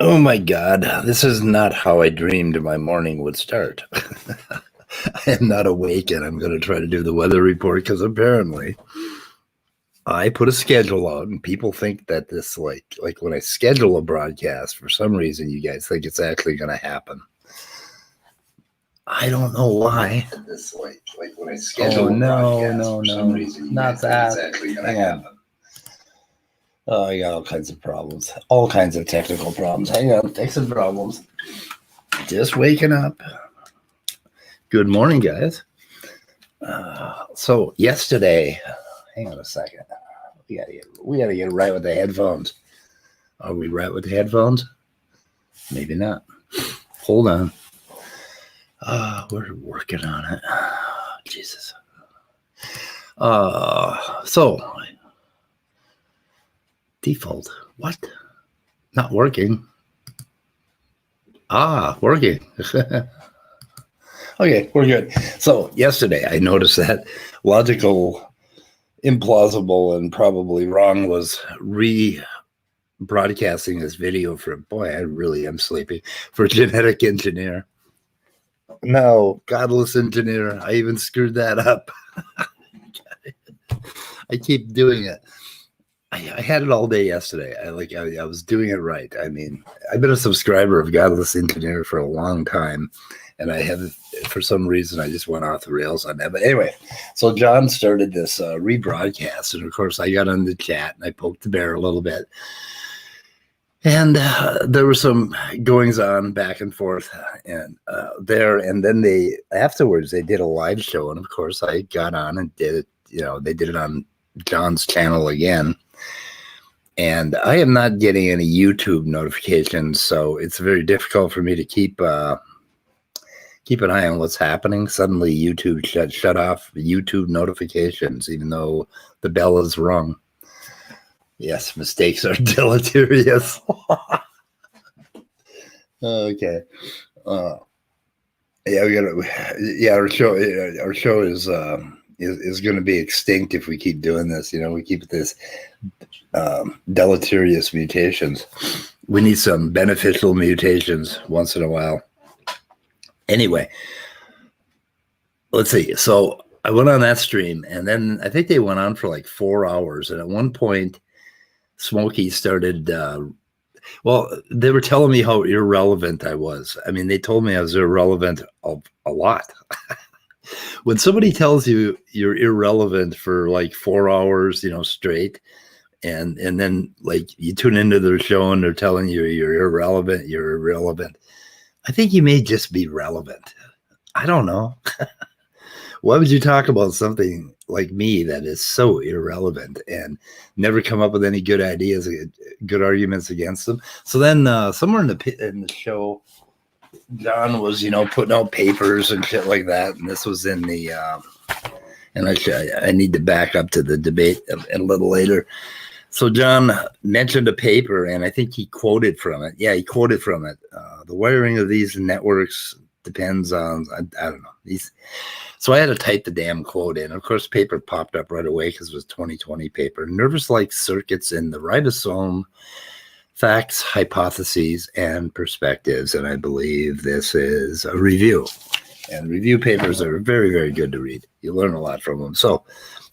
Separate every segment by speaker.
Speaker 1: Oh my God, this is not how I dreamed my morning would start. I am not awake and I'm going to try to do the weather report because apparently I put a schedule out and people think that this like when I schedule a broadcast, for some reason you guys think it's actually going to happen. I don't know why. This like when I schedule a broadcast, for some reason you
Speaker 2: not
Speaker 1: guys
Speaker 2: that.
Speaker 1: think it's actually going to
Speaker 2: Hang on.
Speaker 1: happen. Oh, I got all kinds of problems, all kinds of technical problems. Hang on, fixing problems. Just waking up. Good morning, guys. So yesterday, hang on a second. We gotta get right with the headphones. Are we right with the headphones? Maybe not. Hold on. We're working on it. Jesus. So default. What? Not working. Working. Okay, we're good. So yesterday I noticed that logical, implausible, and probably wrong was rebroadcasting this video for, boy, I really am sleepy, for genetic engineer. No, godless engineer. I even screwed that up. I keep doing it. I had it all day yesterday. I was doing it right. I mean, I've been a subscriber of Godless Engineer for a long time, and I have, for some reason, I just went off the rails on that. But anyway, so John started this rebroadcast, and of course, I got on the chat and I poked the bear a little bit, and there were some goings on back and forth, and and then afterwards they did a live show, and of course, I got on and did it. You know, they did it on John's channel again. And I am not getting any YouTube notifications, so it's very difficult for me to keep an eye on what's happening. Suddenly, YouTube shut off YouTube notifications, even though the bell is rung. Yes, mistakes are deleterious. Okay. Our show is going to be extinct if we keep doing this. You know, we keep this deleterious mutations. We need some beneficial mutations once in a while. Anyway, let's see. So I went on that stream, and then I think they went on for like 4 hours. And at one point, Smokey started. They were telling me how irrelevant I was. I mean, they told me I was irrelevant a lot. When somebody tells you you're irrelevant for like 4 hours, straight, and then like you tune into their show and they're telling you you're irrelevant. I think you may just be relevant. I don't know. Why would you talk about something like me that is so irrelevant and never come up with any good ideas, good arguments against them? So then somewhere in the show, John was, putting out papers and shit like that. And this was in the, and I need to back up to the debate a little later. So John mentioned a paper, and I think he quoted from it. Yeah, he quoted from it. The wiring of these networks depends on, I don't know. So I had to type the damn quote in. Of course, paper popped up right away because it was 2020 paper. Nervous-like circuits in the ribosome, facts, hypotheses, and perspectives. And I believe this is a review. And review papers are very, very good to read. You learn a lot from them. So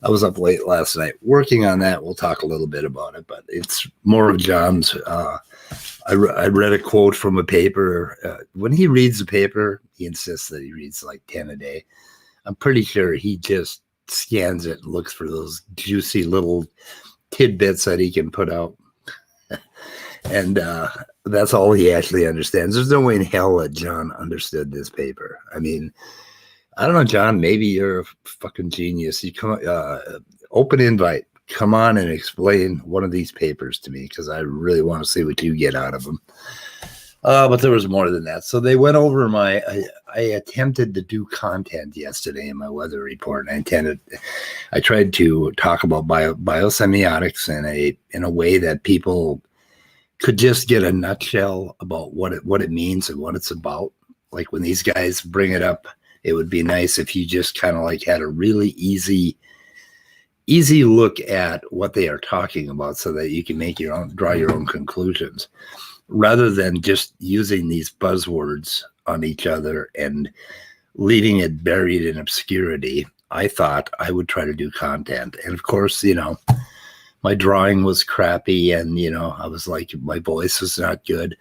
Speaker 1: I was up late last night working on that. We'll talk a little bit about it, but it's more of John's. I read a quote from a paper. When he reads a paper, he insists that he reads like 10 a day. I'm pretty sure he just scans it and looks for those juicy little tidbits that he can put out. And that's all he actually understands. There's no way in hell that John understood this paper. I mean, I don't know, John, maybe you're a fucking genius. You come, open invite. Come on and explain one of these papers to me, because I really want to see what you get out of them. But there was more than that. So they went over I attempted to do content yesterday in my weather report. And I tried to talk about biosemiotics in a way that people could just get a nutshell about what it means and what it's about. Like when these guys bring it up, it would be nice if you just kind of like had a really easy look at what they are talking about so that you can draw your own conclusions. rather than just using these buzzwords on each other and leaving it buried in obscurity, I thought I would try to do content. And of course, my drawing was crappy, and I was like, my voice was not good.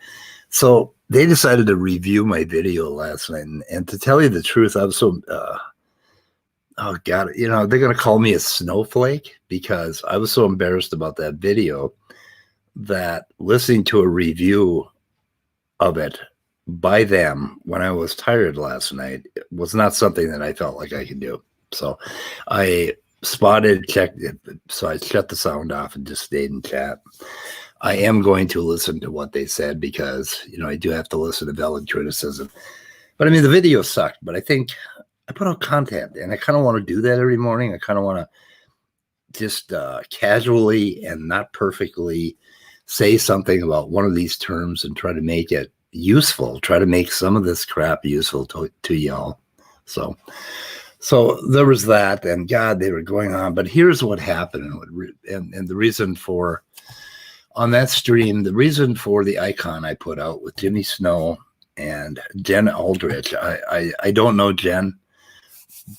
Speaker 1: So they decided to review my video last night, and to tell you the truth, I was so oh god, they're gonna call me a snowflake because I was so embarrassed about that video that listening to a review of it by them when I was tired last night was not something that I felt like I could do. So I checked it, so I shut the sound off and just stayed in chat. I am going to listen to what they said because, I do have to listen to valid criticism. But I mean, the video sucked, but I think I put out content, and I kind of want to do that every morning. I kind of want to just casually and not perfectly say something about one of these terms and try to make it useful, try to make some of this crap useful to y'all. So there was that, and God, they were going on. But here's what happened, and the reason for, on that stream, the reason for the icon I put out with Jimmy Snow and Jen Aldrich. I don't know Jen,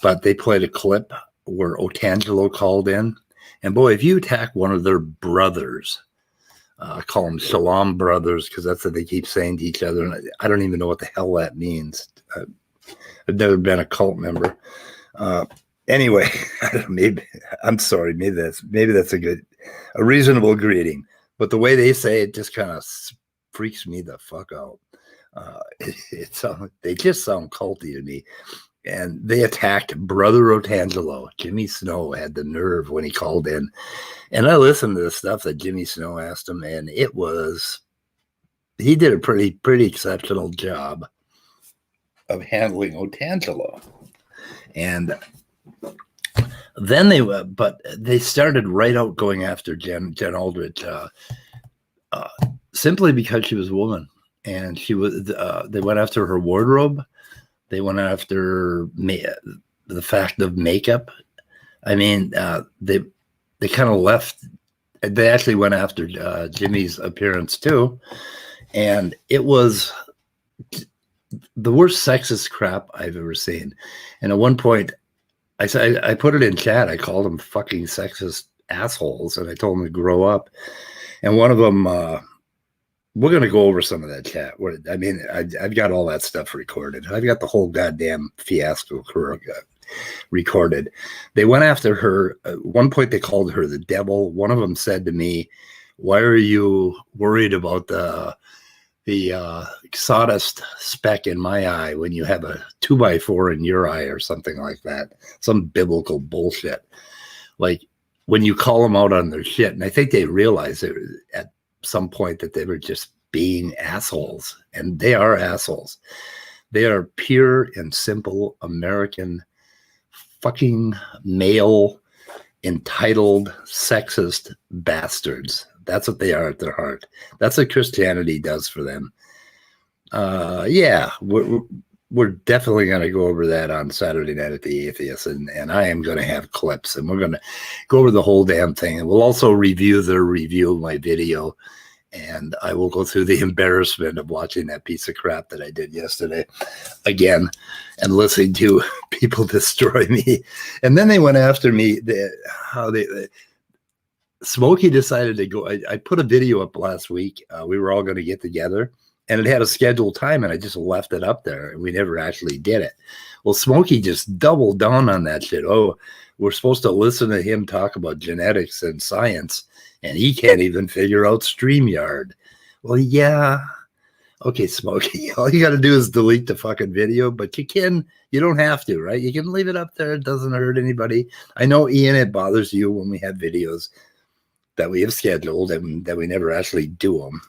Speaker 1: but they played a clip where Otangelo called in. And boy, if you attack one of their brothers, I call them Shalom brothers because that's what they keep saying to each other. And I don't even know what the hell that means. I've never been a cult member. Anyway, I'm sorry. Maybe that's a reasonable greeting. But the way they say it just kind of freaks me the fuck out. They just sound culty to me. And they attacked Brother Otangelo. Jimmy Snow had the nerve when he called in. And I listened to the stuff that Jimmy Snow asked him, and he did a pretty exceptional job of handling Otangelo. And then they started right out going after Jen Aldrich, simply because she was a woman, and they went after her wardrobe. They went after the fact of makeup. I mean, they kind of left. They actually went after Jimmy's appearance too, and it was the worst sexist crap I've ever seen. And at one point, I put it in chat. I called them fucking sexist assholes, and I told them to grow up. And one of them, we're going to go over some of that chat. I've got all that stuff recorded. I've got the whole goddamn fiasco recorded. They went after her. At one point, they called her the devil. One of them said to me, "Why are you worried about the sawdust speck in my eye when you have a 2x4 in your eye," or something like that? Some biblical bullshit. Like, when you call them out on their shit, and I think they realized at some point that they were just being assholes, and they are assholes. They are pure and simple American fucking male entitled sexist bastards. That's what they are at their heart. That's what Christianity does for them. Yeah, we're definitely going to go over that on Saturday Night at the Atheist, and I am going to have clips, and we're going to go over the whole damn thing. And we'll also review their review of my video, and I will go through the embarrassment of watching that piece of crap that I did yesterday again and listening to people destroy me. And then they went after me. Smokey decided to go. I put a video up last week. We were all going to get together, and it had a scheduled time, and I just left it up there, and we never actually did it. Well, Smokey just doubled down on that shit. Oh, we're supposed to listen to him talk about genetics and science, and he can't even figure out StreamYard. Well, yeah. Okay, Smokey, all you got to do is delete the fucking video, but you don't have to, right? You can leave it up there. It doesn't hurt anybody. I know, Ian, it bothers you when we have videos that we have scheduled and that we never actually do them.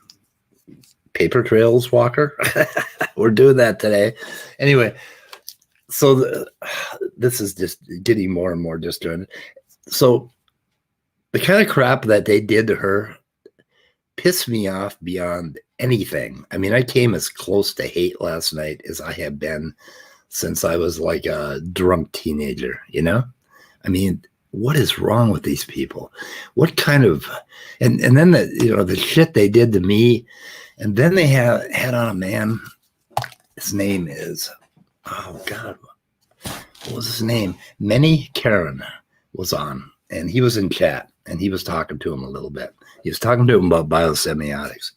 Speaker 1: Paper trails, Walker. We're doing that today. Anyway, so this is just getting more and more disjointed. So the kind of crap that they did to her pissed me off beyond anything. I mean, I came as close to hate last night as I have been since I was like a drunk teenager, I mean, what is wrong with these people? What kind of, and then the shit they did to me And then they had on a man. His name is, oh God, what was his name? Many Karen was on, and he was in chat, and he was talking to him a little bit. He was talking to him about biosemiotics.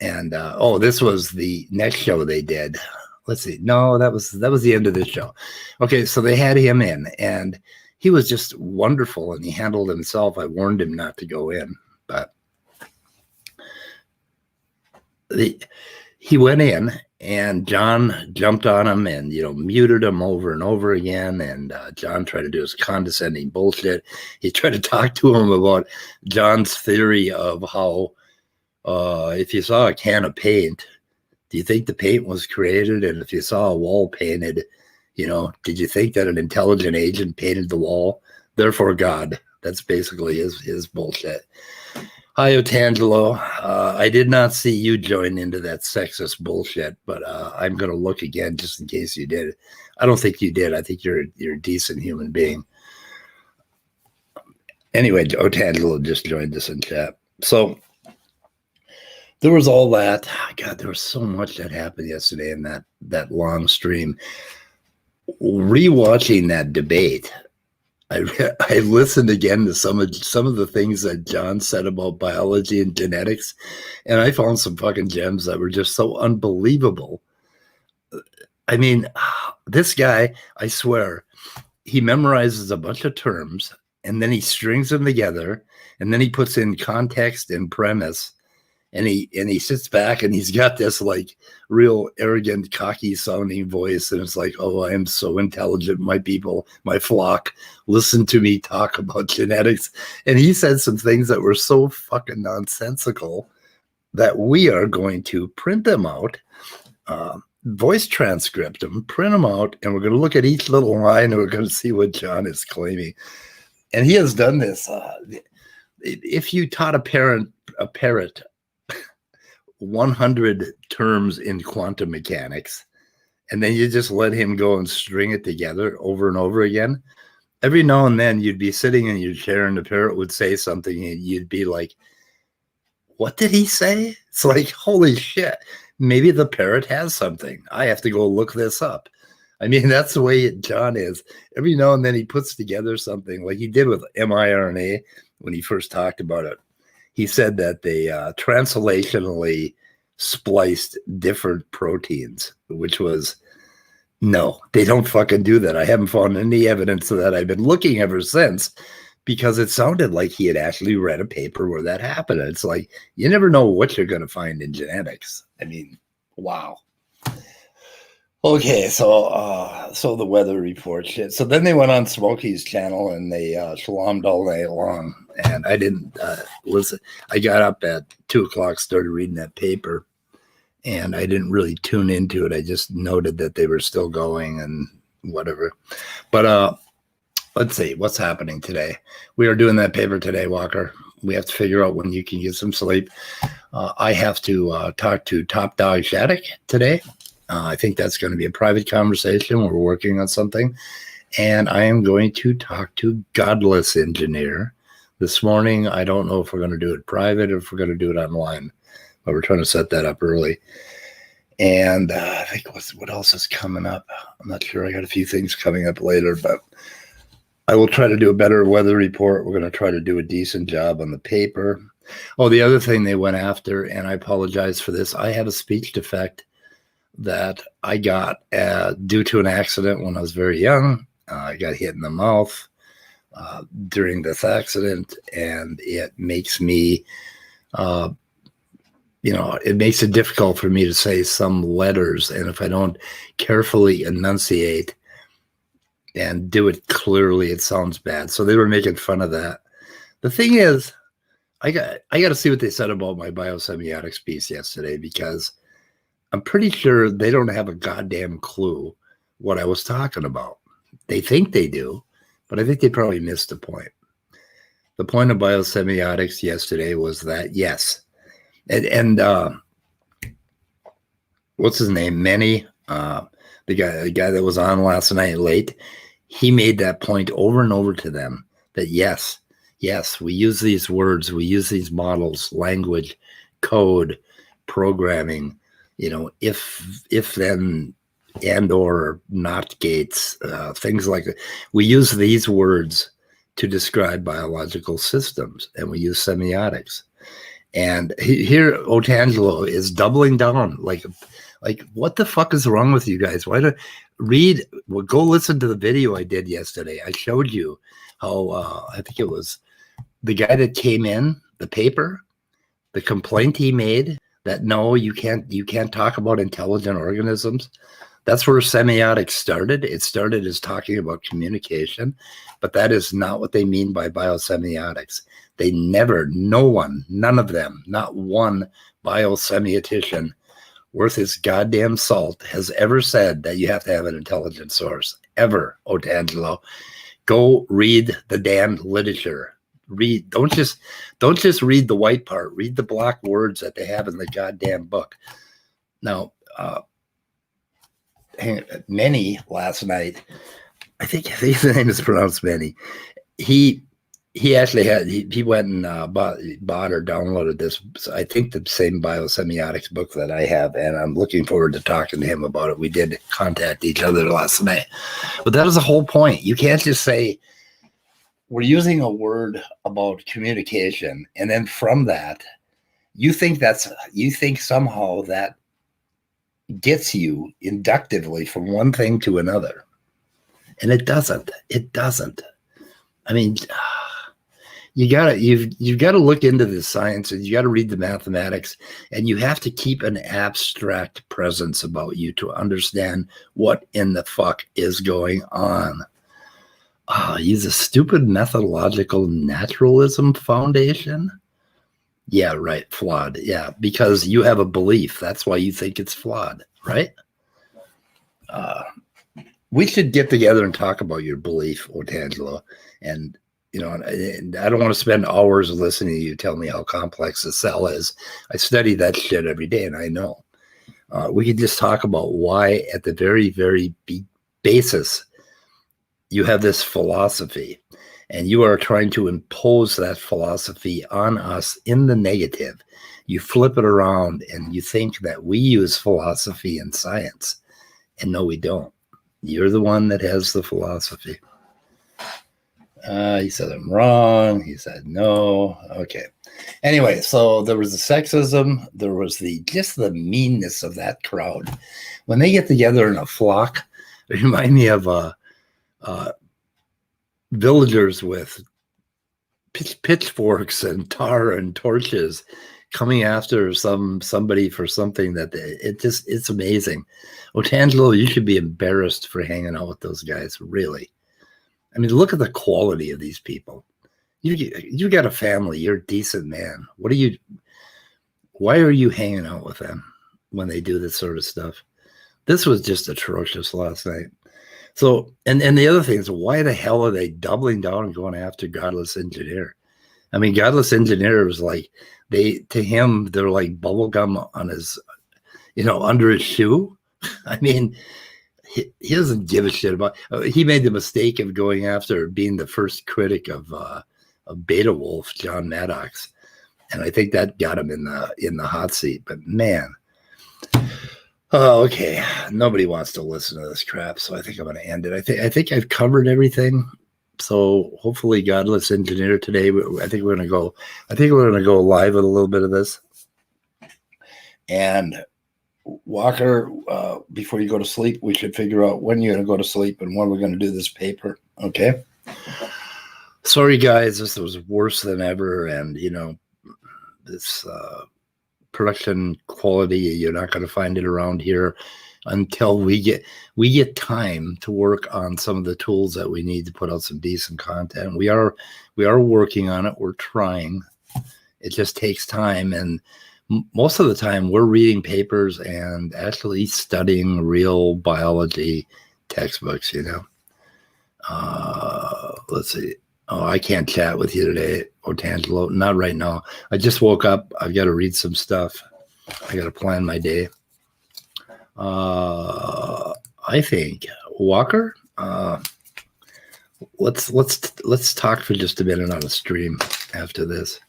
Speaker 1: And this was the next show they did. Let's see. No, that was the end of this show. Okay, so they had him in, and he was just wonderful, and he handled himself. I warned him not to go in, but he went in, and John jumped on him and, muted him over and over again. And John tried to do his condescending bullshit. He tried to talk to him about John's theory of how if you saw a can of paint, do you think the paint was created? And if you saw a wall painted, did you think that an intelligent agent painted the wall? Therefore, God. That's basically his bullshit. Hi, Otangelo. I did not see you join into that sexist bullshit, but I'm going to look again just in case you did. I don't think you did. I think you're a decent human being. Anyway, Otangelo just joined us in chat. So there was all that. God, there was so much that happened yesterday in that long stream. Rewatching that debate, I listened again to some of the things that John said about biology and genetics, and I found some fucking gems that were just so unbelievable. I mean, this guy, I swear, he memorizes a bunch of terms, and then he strings them together, and then he puts in context and premise, and he sits back, and he's got this like real arrogant, cocky sounding voice, and it's like, oh, I am so intelligent, my people, my flock, listen to me talk about genetics. And he said some things that were so fucking nonsensical that we are going to print them out, voice transcript them, print them out, and we're going to look at each little line, and we're going to see what John is claiming. And he has done this. If you taught a parrot 100 terms in quantum mechanics, and then you just let him go and string it together over and over again, every now and then you'd be sitting in your chair and the parrot would say something and you'd be like, what did he say? It's like, holy shit, maybe the parrot has something. I have to go look this up. I mean, that's the way John is. Every now and then he puts together something like he did with mRNA when he first talked about it. He said that they translationally spliced different proteins, which was, no, they don't fucking do that. I haven't found any evidence of that. I've been looking ever since because it sounded like he had actually read a paper where that happened. It's like, you never know what you're going to find in genetics. I mean, wow. Okay, so the weather report shit. So then they went on Smokey's channel and they shalommed all night long. And I didn't listen. I got up at 2:00, started reading that paper, and I didn't really tune into it. I just noted that they were still going and whatever. But let's see what's happening today. We are doing that paper today, Walker. We have to figure out when you can get some sleep. I have to talk to Top Dog Shattuck today. I think that's going to be a private conversation. We're working on something. And I am going to talk to Godless Engineer this morning. I don't know if we're going to do it private or if we're going to do it online, but we're trying to set that up early. And I think what else is coming up? I'm not sure. I got a few things coming up later, but I will try to do a better weather report. We're going to try to do a decent job on the paper. Oh, the other thing they went after, and I apologize for this, I have a speech defect that I got due to an accident when I was very young. I got hit in the mouth during this accident, and it makes me, it makes it difficult for me to say some letters. And if I don't carefully enunciate and do it clearly, it sounds bad. So they were making fun of that. The thing is, I got to see what they said about my biosemiotics piece yesterday, because I'm pretty sure they don't have a goddamn clue what I was talking about. They think they do, but I think they probably missed the point. The point of biosemiotics yesterday was that, yes, and what's his name? Manny, the guy that was on last night late, he made that point over and over to them that yes, we use these words, we use these models, language, code, programming, if then and or not gates, things like that. We use these words to describe biological systems, and we use semiotics. And here Otangelo is doubling down. Like what the fuck is wrong with you guys? Why don't go listen to the video I did yesterday. I showed you how I think it was the guy that came in, the paper, the complaint he made that no, you can't talk about intelligent organisms. That's where semiotics started. It started as talking about communication, but that is not what they mean by biosemiotics. They never, none of them, not one biosemiotician worth his goddamn salt has ever said that you have to have an intelligent source. Ever, Otangelo. Go read the damn literature. Don't just read the white part. Read the black words that they have in the goddamn book. Now, Manny last night, I think his name is pronounced Manny. He actually he went and bought or downloaded this, I think the same biosemiotics book that I have, and I'm looking forward to talking to him about it. We did contact each other last night, but that was the whole point. You can't just say we're using a word about communication, and then from that, you think somehow that gets you inductively from one thing to another, and it doesn't. I mean, you've got to look into the science, and you got to read the mathematics, and you have to keep an abstract presence about you to understand what in the fuck is going on. Use a stupid methodological naturalism foundation. Yeah, right. Flawed. Yeah, because you have a belief. That's why you think it's flawed, right? We should get together and talk about your belief, Otangelo. And, and I don't want to spend hours listening to you tell me how complex the cell is. I study that shit every day, and I know. We could just talk about why, at the very, very basis, you have this philosophy, and you are trying to impose that philosophy on us in the negative. You flip it around, and you think that we use philosophy and science, and no, we don't. You're the one that has the philosophy. He said I'm wrong. He said no. Okay. Anyway, so there was the sexism. There was just the meanness of that crowd. When they get together in a flock, they remind me of villagers with pitchforks and tar and torches coming after somebody for something that it's amazing. Otangelo, you should be embarrassed for hanging out with those guys, really. I mean, look at the quality of these people. You got a family. You're a decent man. Why are you hanging out with them when they do this sort of stuff? This was just atrocious last night. So, and the other thing is, why the hell are they doubling down and going after Godless Engineer? I mean, Godless Engineer was like, to him, they're like bubblegum on his, under his shoe. I mean, he doesn't give a shit about. He made the mistake of going after being the first critic of Beta Wolf, John Maddox, and I think that got him in the hot seat. But man, okay, nobody wants to listen to this crap, so I think I'm going to end it. I think I've covered everything. So hopefully, Godless Engineer today. I think we're going to go live with a little bit of this. And Walker, before you go to sleep, we should figure out when you're going to go to sleep and when we're going to do this paper. Okay. Sorry, guys. This was worse than ever. And, this production quality, you're not going to find it around here until we get time to work on some of the tools that we need to put out some decent content. We are working on it. We're trying. It just takes time. And most of the time we're reading papers and actually studying real biology textbooks, Let's see. Oh, I can't chat with you today, Otangelo. Not right now. I just woke up. I've got to read some stuff. I got to plan my day. I think Walker, let's talk for just a minute on a stream after this.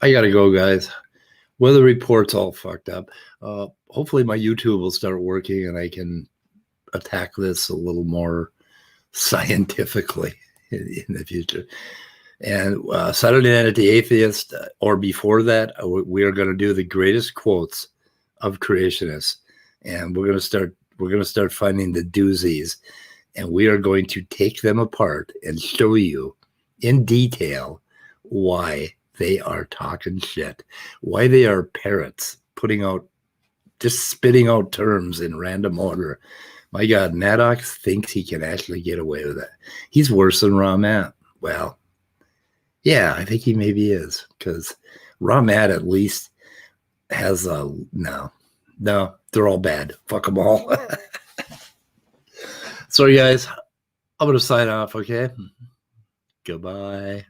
Speaker 1: I got to go, guys. Weather report's all fucked up. Hopefully my YouTube will start working and I can attack this a little more scientifically in the future. And Saturday Night at the Atheist, or before that, we are going to do the greatest quotes of creationists, and we're going to start finding the doozies, and we are going to take them apart and show you in detail why they are talking shit, why they are parrots just spitting out terms in random order. My God, Maddox thinks he can actually get away with it. He's worse than Raw Matt. Well, yeah, I think he maybe is, because Raw Matt at least has a no, they're all bad. Fuck them all. Sorry, guys. I'm going to sign off, okay? Goodbye.